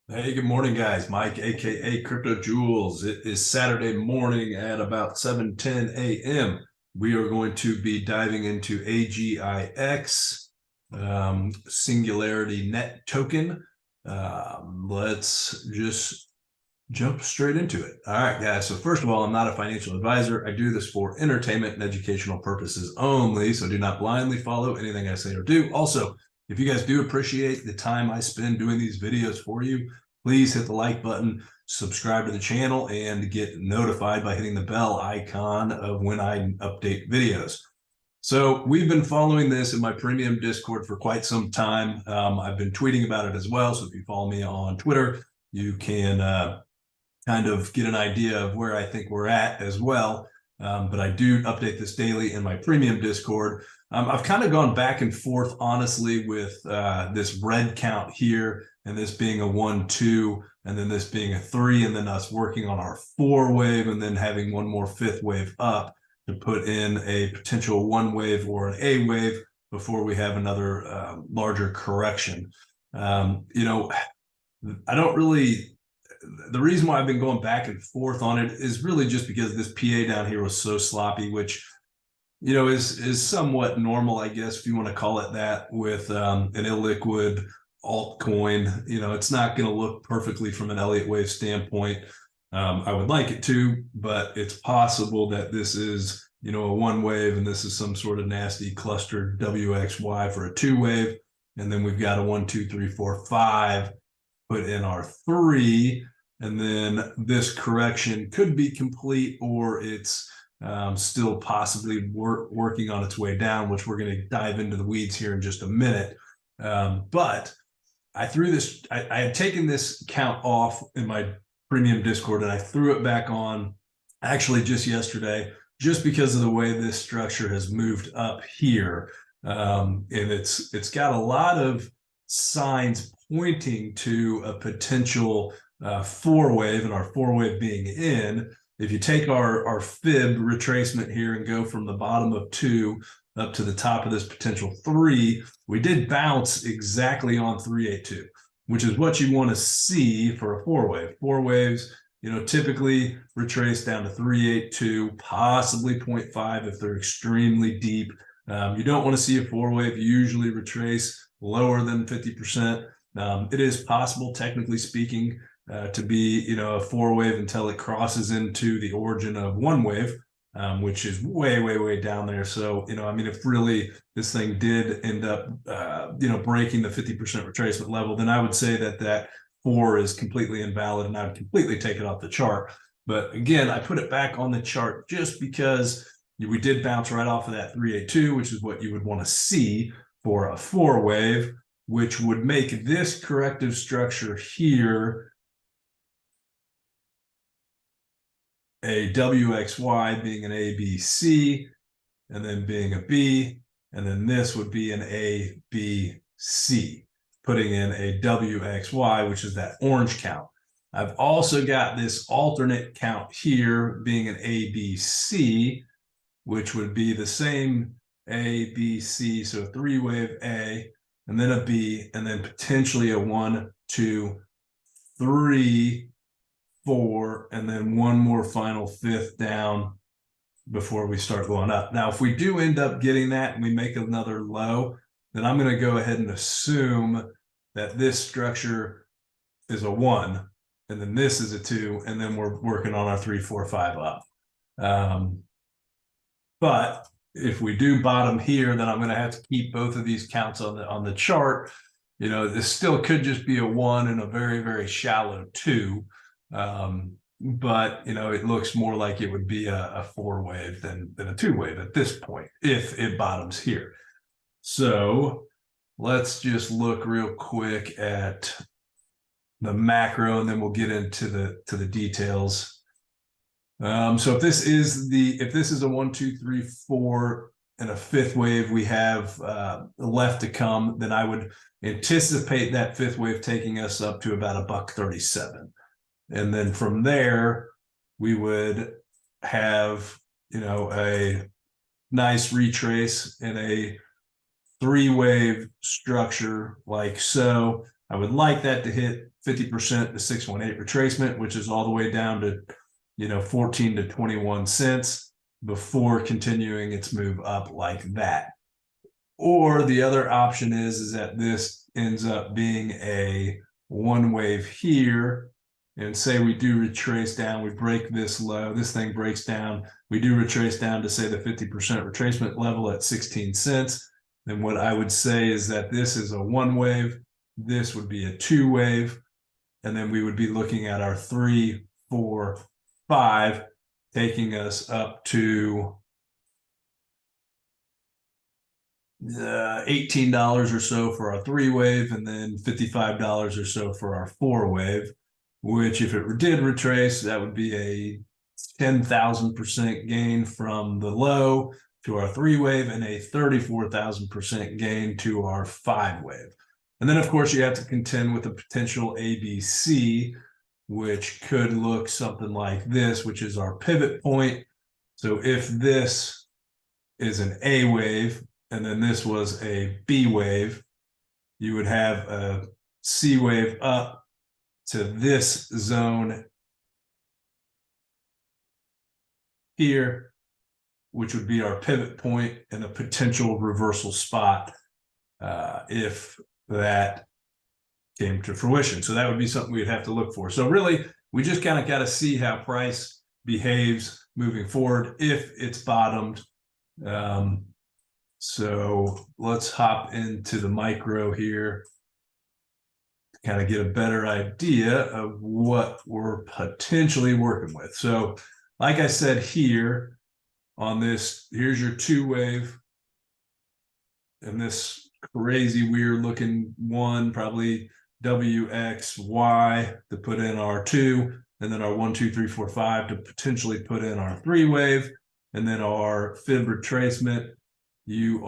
Hey, good morning, guys. Mike, aka Crypto Jewels. It is Saturday morning at about 7:10 a.m. We are going to be diving into AGIX, SingularityNET token. Let's just jump straight into it. All right, guys. So first of all, I'm not a financial advisor. I do this for entertainment and educational purposes only. So do not blindly follow anything I say or do. Also, if you guys do appreciate the time I spend doing these videos for you, please hit the like button, subscribe to the channel, and get notified by hitting the bell icon of when I update videos. So we've been following this in my premium Discord for quite some time. I've been tweeting about it as well. So if you follow me on Twitter, you can kind of get an idea of where I think we're at as well. But I do update this daily in my premium Discord. I've kind of gone back and forth, honestly, with this red count here, and this being a 1, 2, and then this being a 3, and then us working on our 4 wave, and then having one more 5th wave up to put in a potential 1 wave or an A wave before we have another larger correction. I don't really. The reason why I've been going back and forth on it is really just because this PA down here was so sloppy, which is somewhat normal, I guess, if you want to call it that, with an illiquid altcoin. It's not going to look perfectly from an Elliott wave standpoint. I would like it to, but it's possible that this is a 1 wave and this is some sort of nasty clustered WXY for a 2 wave, and then we've got a 1, 2, 3, 4, 5 put in our 3, and then this correction could be complete, or it's still possibly working on its way down, which we're going to dive into the weeds here in just a minute. But I threw this, I had taken this count off in my premium Discord, and I threw it back on actually just yesterday, just because of the way this structure has moved up here. And it's got a lot of signs pointing to a potential 4 wave, and our 4 wave being in. If you take our fib retracement here and go from the bottom of 2 up to the top of this potential 3, we did bounce exactly on 382, which is what you want to see for a 4 wave. 4 waves, typically retrace down to 382, possibly 0.5 if they're extremely deep. You don't want to see a 4 wave usually retrace lower than 50%. It is possible, technically speaking, to be a 4 wave until it crosses into the origin of 1 wave, which is way down there. So if really this thing did end up breaking the 50% retracement level, then I would say that 4 is completely invalid, and I would completely take it off the chart. But again, I put it back on the chart just because we did bounce right off of that 382, which is what you would want to see for a 4 wave, which would make this corrective structure here a WXY being an ABC, and then being a B, and then this would be an ABC, putting in a WXY, which is that orange count. I've also got this alternate count here being an ABC, which would be the same ABC, so a 3 wave A, and then a B, and then potentially a 1, 2, 3, 4, and then one more final 5th down before we start going up. Now, if we do end up getting that and we make another low, then I'm going to go ahead and assume that this structure is a 1, and then this is a 2, and then we're working on our 3, 4, 5 up. But if we do bottom here, then I'm going to have to keep both of these counts on the chart. This still could just be a 1 and a very shallow 2. But it looks more like it would be a 4 wave than a 2 wave at this point, if it bottoms here. So let's just look real quick at the macro, and then we'll get into the details. So if this is a 1, 2, 3, 4 and a 5th wave we have left to come, then I would anticipate that 5th wave taking us up to about $1.37. And then from there, we would have, a nice retrace in a 3 wave structure like so. I would like that to hit 50% to 618 retracement, which is all the way down to, 14 to 21 cents before continuing its move up like that. Or the other option is that this ends up being a one wave here, and say we do retrace down, we break this low, this thing breaks down, we do retrace down to say the 50% retracement level at 16 cents. Then what I would say is that this is a one wave, this would be a two wave, and then we would be looking at our 3, 4, 5, taking us up to $18 or so for our 3 wave, and then $55 or so for our 4 wave, which if it did retrace, that would be a 10,000% gain from the low to our 3 wave and a 34,000% gain to our 5 wave. And then of course you have to contend with a potential ABC, which could look something like this, which is our pivot point. So if this is an A wave, and then this was a B wave, you would have a C wave up to this zone here, which would be our pivot point and a potential reversal spot if that came to fruition. So that would be something we'd have to look for. So really, we just kind of got to see how price behaves moving forward if it's bottomed. So let's hop into the micro here to kind of get a better idea of what we're potentially working with. So like I said here on this, here's your 2 wave and this crazy weird looking one, probably WXY to put in our 2, and then our 1, 2, 3, 4, 5 to potentially put in our 3 wave, and then our fib retracement. You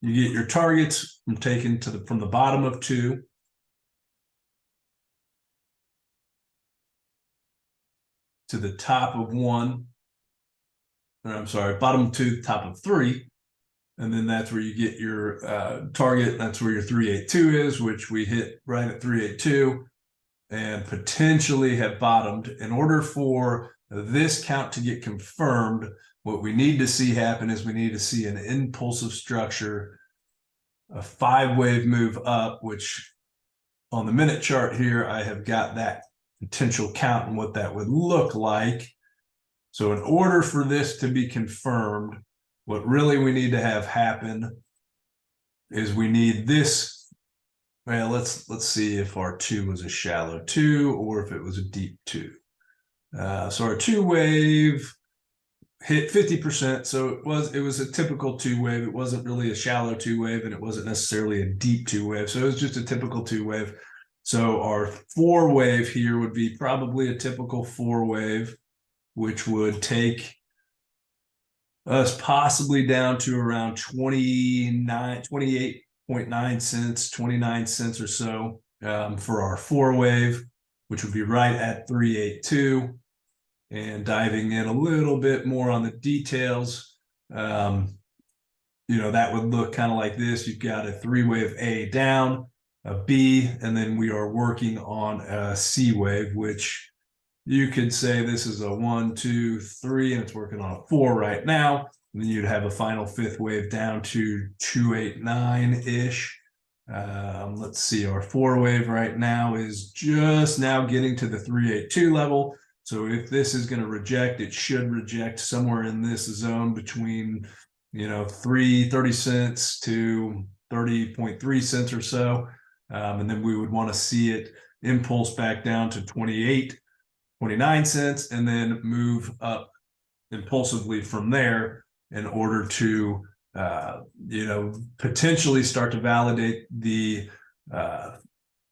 get your targets from taken from the bottom of 2 to the top of 1, or I'm sorry, bottom of 2, top of 3, and then that's where you get your target. That's where your 382 is, which we hit right at 382 and potentially have bottomed. In order for this count to get confirmed, what we need to see happen is we need to see an impulsive structure, a 5 wave move up, which on the minute chart here, I have got that potential count and what that would look like. So in order for this to be confirmed, what really we need to have happen is we need this. Well, let's see if our 2 was a shallow 2 or if it was a deep 2. So our 2 wave hit 50%. So it was a typical 2 wave. It wasn't really a shallow 2 wave, and it wasn't necessarily a deep 2 wave. So it was just a typical 2 wave. So our 4 wave here would be probably a typical 4 wave, which would take us possibly down to around 28.9 cents, 29 cents or so for our 4 wave, which would be right at 382. And diving in a little bit more on the details, that would look kind of like this. You've got a 3 wave A down, a B, and then we are working on a C wave, which you could say this is a 1, 2, 3, and it's working on a 4 right now. And then you'd have a final 5th wave down to 289-ish. Let's see, our 4 wave right now is just now getting to the 382 level. So if this is going to reject, it should reject somewhere in this zone between, 30 cents to 30.3 cents or so. And then we would want to see it impulse back down to 29 cents, and then move up impulsively from there in order to, potentially start to validate the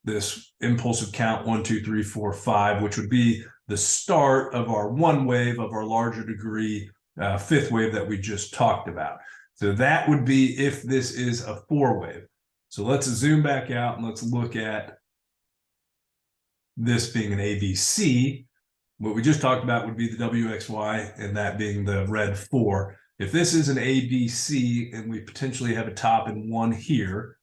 this impulsive count 1, 2, 3, 4, 5, which would be the start of our 1 wave of our larger degree 5th wave that we just talked about. So that would be if this is a 4 wave. So let's zoom back out and let's look at this being an ABC. What we just talked about would be the WXY, and that being the red 4. If this is an ABC and we potentially have a top in 1 here,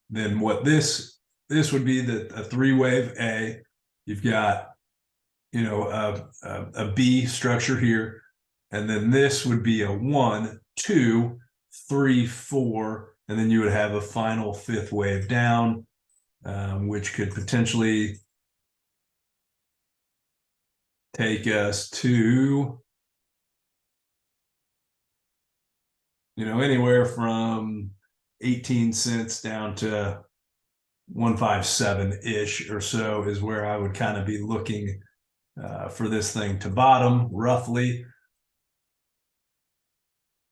then what this would be a 3-wave A. You've got, you know, a B structure here, and then this would be a 1, 2, 3, 4, and then you would have a final 5th wave down, which could potentially take us to, you know, anywhere from 18 cents down to 157-ish or so is where I would kind of be looking for this thing to bottom, roughly.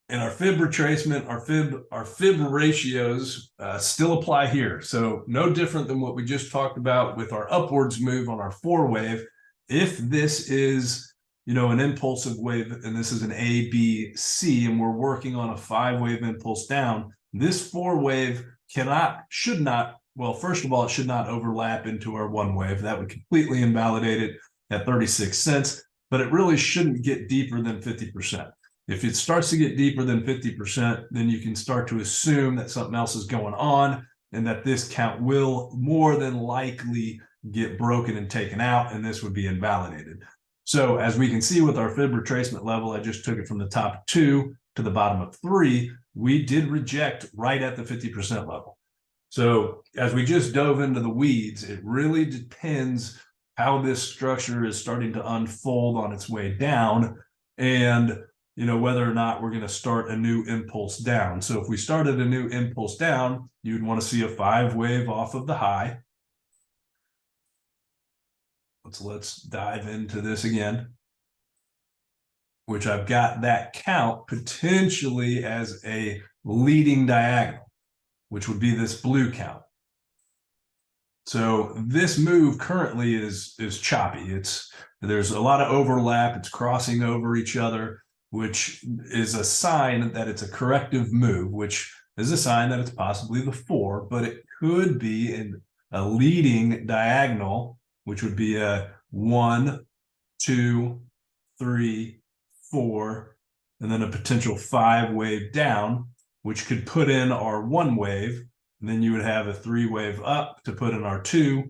And our fib retracement, our fib ratios still apply here. So no different than what we just talked about with our upwards move on our 4-wave. If this is, you know, an impulsive wave, and this is an A, B, C, and we're working on a 5-wave impulse down, this 4-wave should not, well, first of all, it should not overlap into our 1-wave. That would completely invalidate it at 36 cents, but it really shouldn't get deeper than 50%. If it starts to get deeper than 50%, then you can start to assume that something else is going on and that this count will more than likely get broken and taken out, and this would be invalidated. So as we can see with our fib retracement level, I just took it from the top of 2 to the bottom of 3, we did reject right at the 50% level. So as we just dove into the weeds, it really depends how this structure is starting to unfold on its way down, and you know, whether or not we're going to start a new impulse down. So if we started a new impulse down, you'd want to see a 5-wave off of the high. Let's dive into this again, which I've got that count potentially as a leading diagonal, which would be this blue count. So this move currently is choppy. There's a lot of overlap. It's crossing over each other, which is a sign that it's a corrective move, which is a sign that it's possibly the 4, but it could be a leading diagonal, which would be a 1, 2, 3, 4, and then a potential 5-wave down, which could put in our 1-wave, and then you would have a 3-wave up to put in our 2,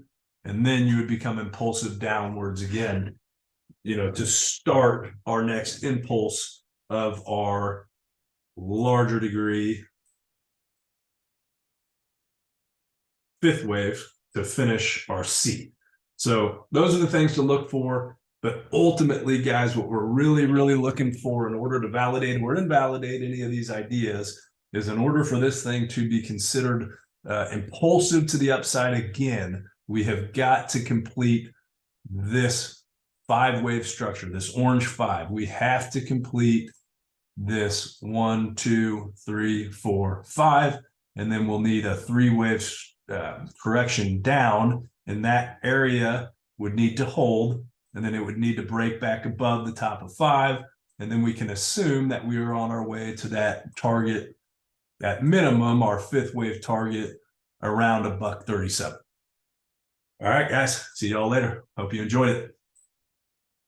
and then you would become impulsive downwards again, you know, to start our next impulse of our larger degree 5th wave to finish our C. So those are the things to look for. But ultimately, guys, what we're really, really looking for in order to validate or invalidate any of these ideas is, in order for this thing to be considered impulsive to the upside again, we have got to complete this 5-wave structure, this orange 5. We have to complete this 1, 2, 3, 4, 5, and then we'll need a 3-wave correction down, and that area would need to hold, and then it would need to break back above the top of 5, and then we can assume that we are on our way to that target, at minimum, our 5th wave target around $1.37. All right, guys, see y'all later. Hope you enjoyed it.